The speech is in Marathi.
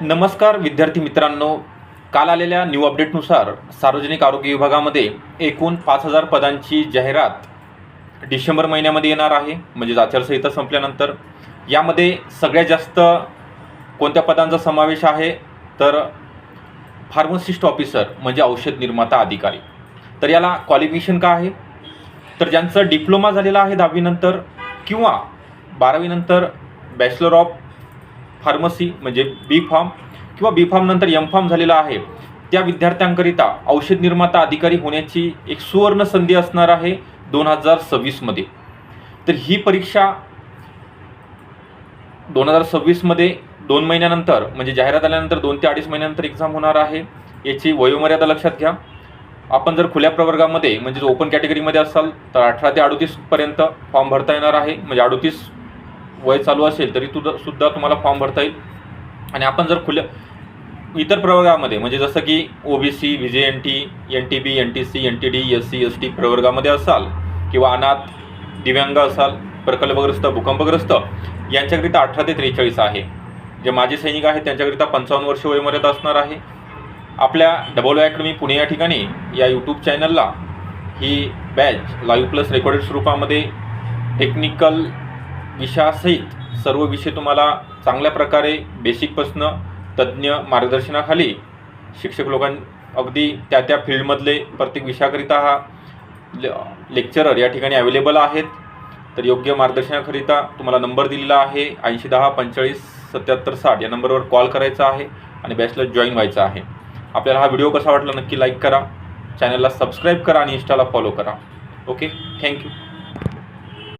नमस्कार विद्यार्थी मित्रांनो, काल आलेल्या न्यू अपडेटनुसार सार्वजनिक आरोग्य विभागामध्ये एकूण 5,000 पदांची जाहिरात डिसेंबर महिन्यामध्ये येणार आहे, म्हणजे आचारसंहिता संपल्यानंतर. यामध्ये सगळ्यात जास्त कोणत्या पदांचा समावेश आहे तर फार्मसिस्ट ऑफिसर म्हणजे औषध निर्माता अधिकारी. तर याला क्वालिफिकेशन काय आहे तर ज्यांचं डिप्लोमा झालेला आहे 10वी नंतर किंवा 12वी नंतर बॅचलर ऑफ फार्मसी म्हणजे बी फार्म किंवा बी फार्म नंतर एम फार्म झालेला आहे, त्या विद्यार्थ्यांकरिता औषध निर्माता अधिकारी होण्याची एक सुवर्ण संधी असणार आहे 2026 मध्ये. तर ही परीक्षा 2026 मध्ये 2 महिन्यानंतर म्हणजे जाहिरात आल्यानंतर 2 ते 2.5 महिन्यानंतर एक्झाम होणार आहे. याची वयोमर्यादा लक्षात घ्या. आपण जर खुल्या प्रवर्गामध्ये म्हणजे ओपन कॅटेगरीमध्ये असाल तर 18 ते 38 पर्यंत फॉर्म भरता येणार आहे. म्हणजे 38 वय चालू असेल तरी सुद्धा तुम्हाला फॉर्म भरता येईल. आणि आपण जर इतर प्रवर्गामध्ये म्हणजे जसं की OBC, VJNT, NTB, NTC, NTD, SC, ST प्रवर्गामध्ये असाल किंवा अनाथ, दिव्यांग असाल, प्रकल्पग्रस्त, भूकंपग्रस्त यांच्याकरिता 18 ते 43 आहे. जे माजी सैनिक आहेत त्यांच्याकरिता 55 वर्ष वयोमर्यादा असणार आहे. आपल्या WO अकॅडमी पुणे या ठिकाणी या यूट्यूब चॅनलला ही बॅच लाईव्ह प्लस रेकॉर्डेड स्वरूपामध्ये टेक्निकल विषयासहित सर्व विषय तुम्हाला चांगल्या प्रकारे बेसिकपासून तज्ज्ञ मार्गदर्शनाखाली शिक्षक अगदी त्या फील्डमधले प्रत्येक विषयाकरिता हा लेक्चरर या ठिकाणी अवेलेबल आहेत. तर योग्य मार्गदर्शनाकरिता तुम्हाला नंबर दिलेला आहे 8010 45 77 60 या नंबरवर कॉल करायचा आहे आणि बॅचला जॉईन व्हायचं आहे. आपल्याला हा व्हिडिओ कसा वाटला नक्की लाईक करा, चॅनलला सबस्क्राईब करा आणि इंस्टाला फॉलो करा. Okay, thank you.